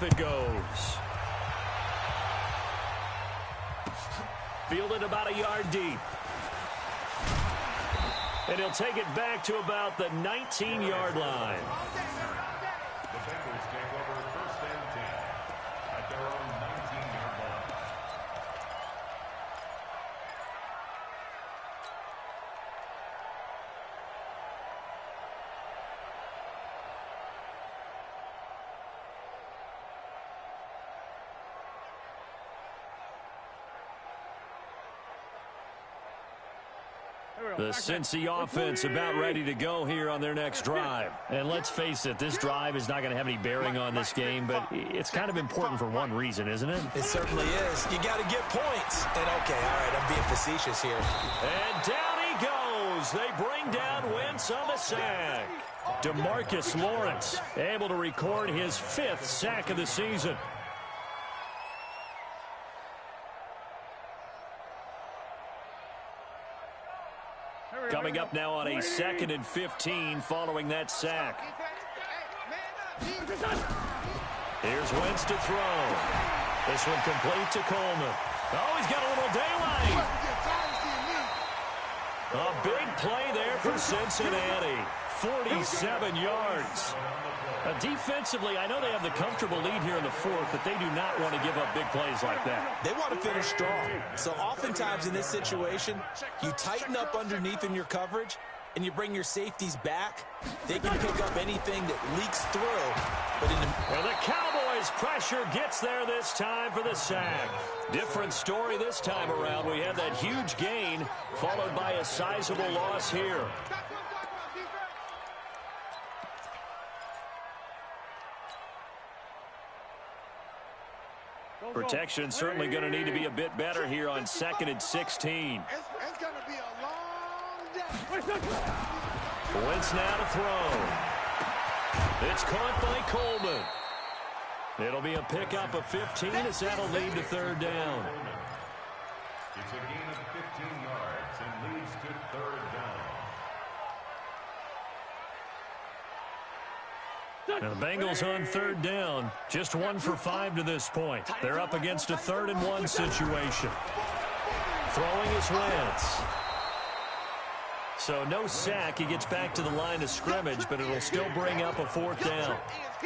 off it goes. Fielded about a yard deep. And he'll take it back to about the 19-yard line. The Bengals take over first and 10 at their own 19-yard line. The Cincy offense about ready to go here on their next drive. And let's face it, this drive is not going to have any bearing on this game, but it's kind of important for one reason, isn't it? It certainly is. You got to get points. And okay, all right, I'm being facetious here. And down he goes. They bring down Wentz on the sack. DeMarcus Lawrence able to record his 5th sack of the season. Coming up now on a 2nd and 15 following that sack. Here's Wentz to throw. This one complete to Coleman. Oh, he's got a little daylight. A big play there for Cincinnati. 47 yards. Defensively, I know they have the comfortable lead here in the 4th, but they do not want to give up big plays like that. They want to finish strong. So oftentimes in this situation, you tighten up underneath in your coverage, and you bring your safeties back. They can pick up anything that leaks through. But and the Cowboys' pressure gets there this time for the sack. Different story this time around. We had that huge gain, followed by a sizable loss here. Protection certainly going to need to be a bit better here on 2nd and 16. It's going to be a long day. Wentz now to throw. It's caught by Coleman. It'll be a pickup of 15 as that'll lead to 3rd down. It's a gain of 15 yards and leads to 3rd down. Now the Bengals on 3rd down. Just 1 for 5 to this point. They're up against a 3rd and 1 situation. Throwing is Wentz. So no sack. He gets back to the line of scrimmage, but it'll still bring up a 4th down.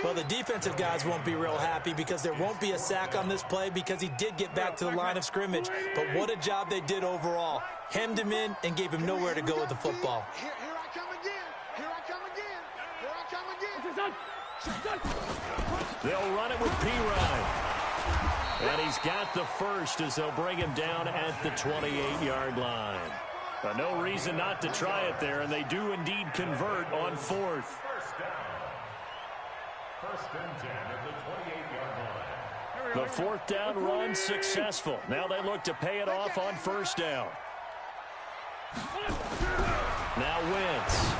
Well, the defensive guys won't be real happy because there won't be a sack on this play because he did get back to the line of scrimmage. But what a job they did overall. Hemmed him in and gave him nowhere to go with the football. Here I come again. Here I come again. Here I come again. They'll run it with P-Ryan. And he's got the first as they'll bring him down at the 28-yard line. But no reason not to try it there, and they do indeed convert on 4th. First down. 1st and 10 at the 28-yard line. The 4th down run successful. Now they look to pay it off on 1st down. Now Wentz.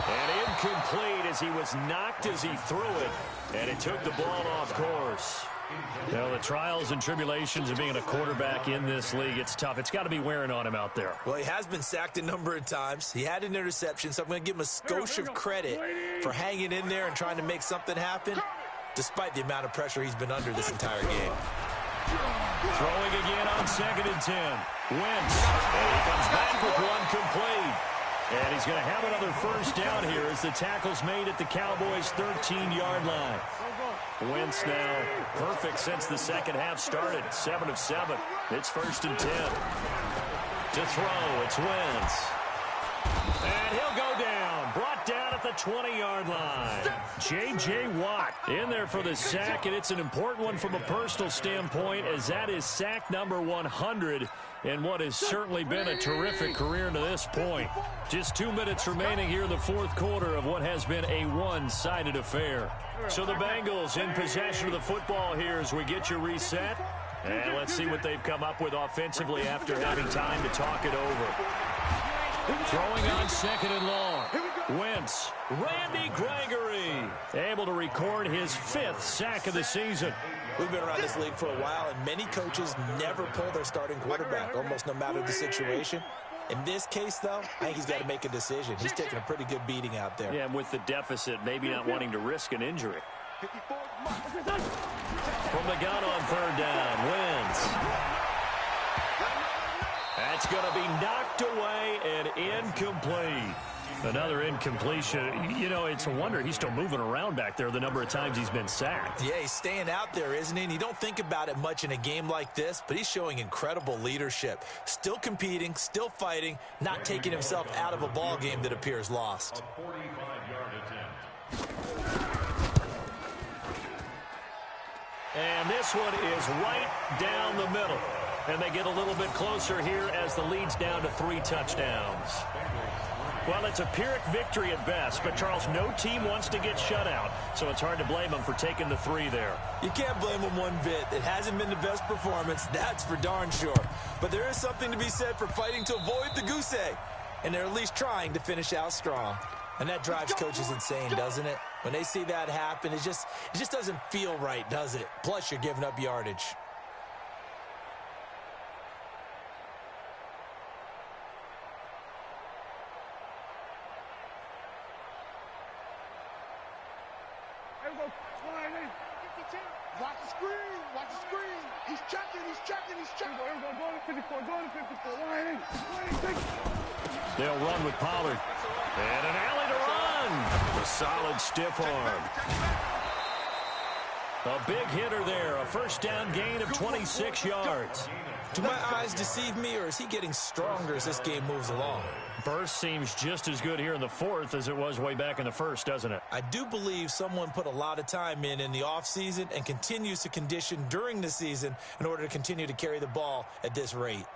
And incomplete as he was knocked as he threw it, and it took the ball off course. Now, the trials and tribulations of being a quarterback in this league, it's tough. It's got to be wearing on him out there. Well, he has been sacked a number of times. He had an interception, so I'm going to give him a skosh of credit for hanging in there and trying to make something happen, despite the amount of pressure he's been under this entire game. Throwing again on 2nd and 10. Wentz. And he comes back with one complete. And he's going to have another 1st down here as the tackle's made at the Cowboys' 13-yard line. Wentz now perfect since the second half started. 7 of 7. It's 1st and 10. To throw, it's Wentz. And he'll go down. Brought down at the 20-yard line. J.J. Watt in there for the sack, and it's an important one from a personal standpoint as that is sack number 100 in what has certainly been a terrific career to this point. Just 2 minutes remaining here in the 4th quarter of what has been a one-sided affair. So the Bengals in possession of the football here as we get you reset. And let's see what they've come up with offensively after having time to talk it over. Throwing on 2nd and long. Wentz. Randy Gregory able to record his 5th sack of the season. We've been around this league for a while, and many coaches never pull their starting quarterback, almost no matter the situation. In this case, though, I think he's got to make a decision. He's taking a pretty good beating out there. Yeah, and with the deficit, maybe not wanting to risk an injury. 54 mark. From the gun on third down, wins. That's going to be knocked away and incomplete. Another incompletion. You know, it's a wonder he's still moving around back there the number of times he's been sacked. Yeah, he's staying out there, isn't he? And you don't think about it much in a game like this, but he's showing incredible leadership. Still competing, still fighting, not taking himself out of a ball game that appears lost. A 45-yard attempt. And this one is right down the middle. And they get a little bit closer here as the lead's down to 3 touchdowns. Well, it's a Pyrrhic victory at best, but, Charles, no team wants to get shut out, so it's hard to blame them for taking the 3 there. You can't blame them one bit. It hasn't been the best performance, that's for darn sure. But there is something to be said for fighting to avoid the goose egg, and they're at least trying to finish out strong. And that drives coaches insane, doesn't it? When they see that happen, it just doesn't feel right, does it? Plus, you're giving up yardage. Watch the screen. Watch the screen. He's checking. He's checking. He's checking. Go to 54. Go to 54. They'll run with Pollard. And an alley to run. A solid stiff arm. A big hitter there. A first down gain of 26 yards. Do my eyes deceive me, or is he getting stronger as this game moves along? Burst seems just as good here in the fourth as it was way back in the first, doesn't it? I do believe someone put a lot of time in the offseason and continues to condition during the season in order to continue to carry the ball at this rate.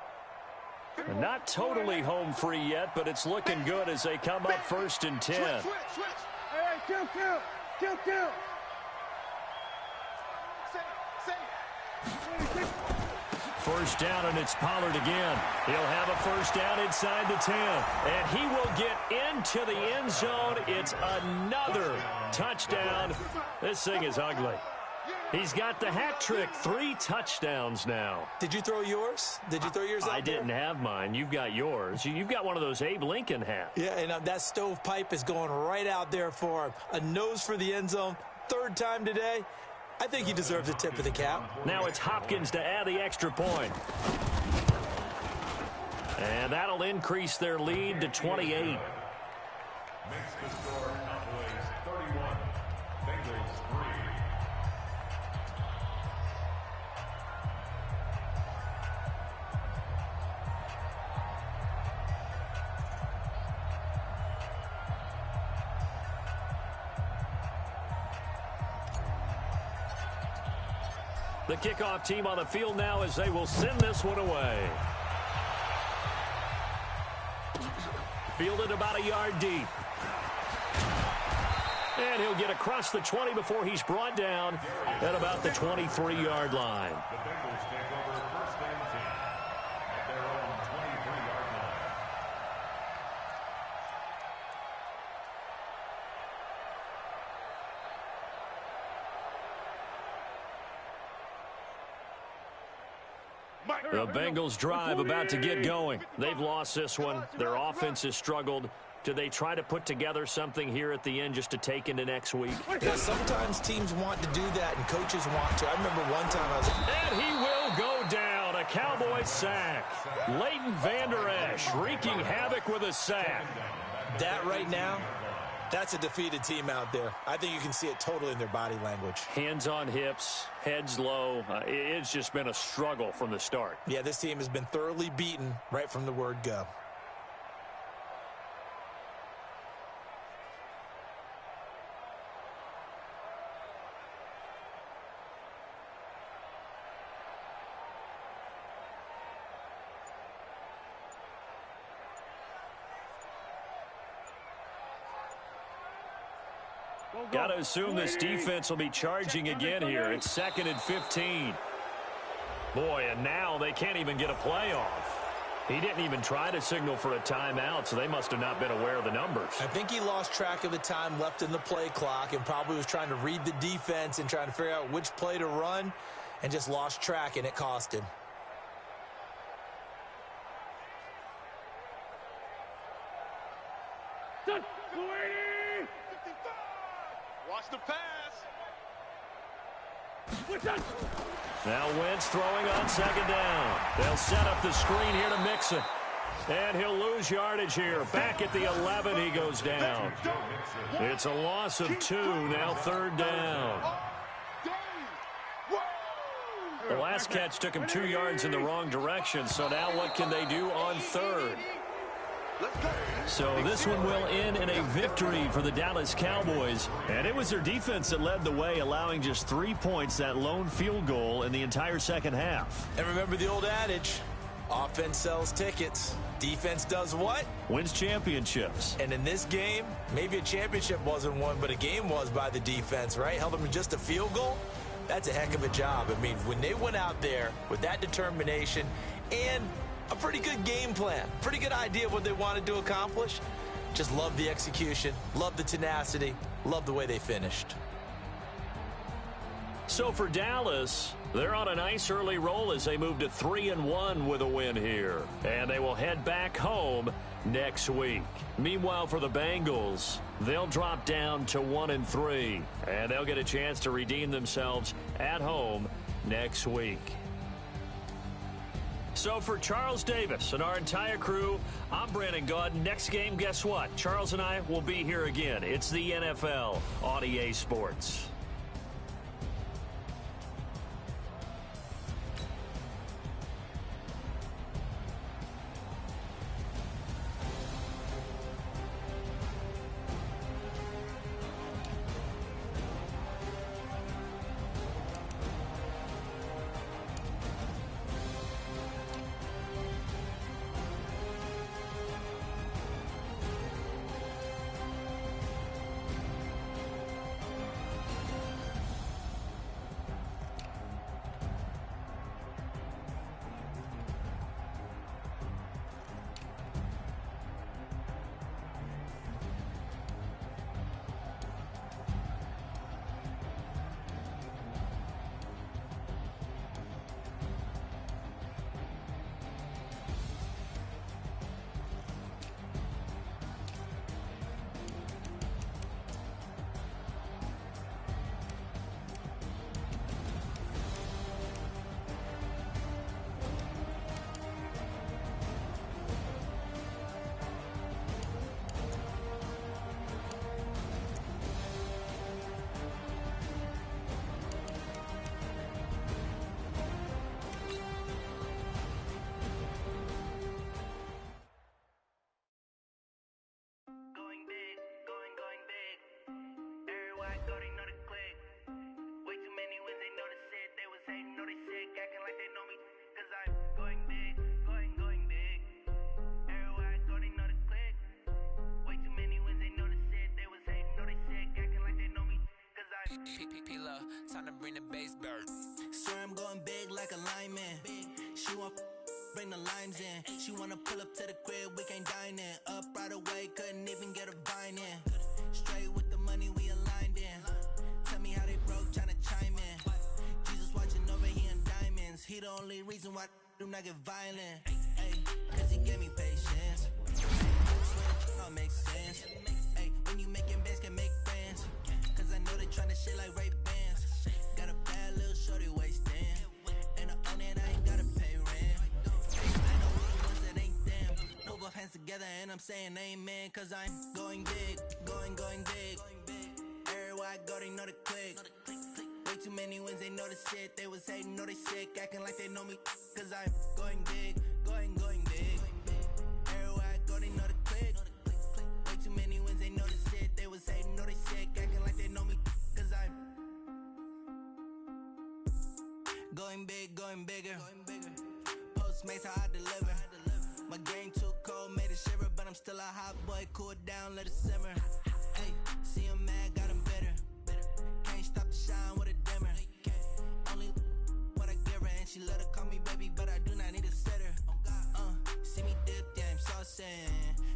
Not totally home free yet, but it's looking good as they come up 1st and 10. Switch. Hey, kill. First down, and it's Pollard again. He'll have a first down inside the 10. And he will get into the end zone. It's another touchdown. This thing is ugly. He's got the hat trick. 3 touchdowns now. Did you throw yours? Did you throw yours out I didn't have mine. You've got yours. You've got one of those Abe Lincoln hats. Yeah, and that stovepipe is going right out there for him. A nose for the end zone. 3rd time today. I think he deserves a tip of the cap. Now it's Hopkins to add the extra point. And that'll increase their lead to 28. Makes the score Cowboys 31, Bengals 3. The kickoff team on the field now as they will send this one away. Fielded about a yard deep. And he'll get across the 20 before he's brought down at about the 23-yard line. The Bengals take over 1st and 10 at their own 23-yard line. The Bengals drive about to get going. They've lost this one. Their offense has struggled. Do they try to put together something here at the end just to take into next week? Yeah, sometimes teams want to do that and coaches want to. I remember one time I was... And he will go down. A Cowboys sack. Leighton Vander Esch wreaking havoc with a sack. That right now, that's a defeated team out there. I think you can see it totally in their body language. Hands on hips, heads low. It's just been a struggle from the start. Yeah, this team has been thoroughly beaten right from the word go. Got to assume this defense will be charging again here. It's 2nd and 15. Boy, and now they can't even get a play off. He didn't even try to signal for a timeout, so they must have not been aware of the numbers. I think he lost track of the time left in the play clock and probably was trying to read the defense and trying to figure out which play to run and just lost track, and it cost him. Watch the pass. Now Wentz throwing on second down. They'll set up the screen here to Mixon. And he'll lose yardage here. Back at the 11, he goes down. It's a loss of 2, now third down. The last catch took him 2 yards in the wrong direction, so now what can they do on third? So this one will end in a victory for the Dallas Cowboys. And it was their defense that led the way, allowing just 3 points, that lone field goal in the entire second half. And remember the old adage, offense sells tickets. Defense does what? Wins championships. And in this game, maybe a championship wasn't won, but a game was by the defense, right? Held them to just a field goal. That's a heck of a job. I mean, when they went out there with that determination and a pretty good game plan, pretty good idea of what they wanted to accomplish, just love the execution, love the tenacity, love the way they finished. So for Dallas, they're on a nice early roll as they move to 3-1 with a win here. And they will head back home next week. Meanwhile, for the Bengals, they'll drop down to 1-3. And they'll get a chance to redeem themselves at home next week. So for Charles Davis and our entire crew, I'm Brandon Gaudin. Next game, guess what? Charles and I will be here again. It's the NFL on EA Sports. Time to bring the bass bird. Swear I'm going big like a lineman. She want bring the limes in. She wanna pull up to the crib, we can't dine in. Up right away, couldn't even get a vine in. Straight with the money we aligned in. Tell me how they broke, tryna chime in. Jesus watching over here in diamonds. He the only reason why do not get violent. Ay, cause he gave me patience. Swear don't make sense. Ay, when you making bands can make friends. Cause I know they tryna shit like Ray Bands. Got a bad little shorty wasting. And I own it, I ain't gotta pay rent. I know who the ones that ain't them. Put both hands together and I'm saying amen. Cause I'm going big, going big. Everywhere I go, they know the click. Way too many wins, they know the shit. They was hating, know they sick, acting like they know me. Cause I'm going big, going big. Everywhere I go, they know the click. Way too many wins, they know the shit. They was hating, know they sick, acting like they know me. Cause I'm going big, going bigger. Postmates how I deliver. My game too cold, made it shiver, but I'm still a hot boy. Cool it down, let it simmer. Hey, see him mad, got him bitter. Can't stop the shine with a dimmer. Only what I give her, and she let her call me baby, but I do not need a sitter. See me dip, yeah, I'm saucing.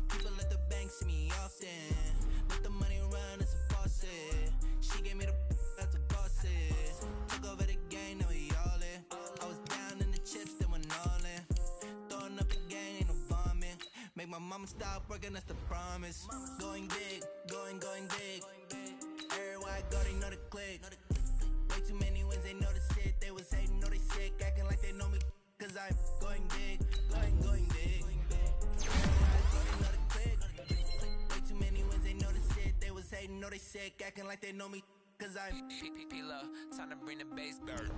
People at the bank see me often. Let the money run, it's a faucet. She gave me the that's a boss it. Took over the game, now we all in. I was down in the chips, then went all in. Throwing up the game, ain't no vomit. Make my mama stop working, that's the promise. Going big, going big. Everywhere I go, they know the click. Way too many wins, they know the sick, acting like they know me, cause I'm P-P-P-Lo, time to bring the bass dirt.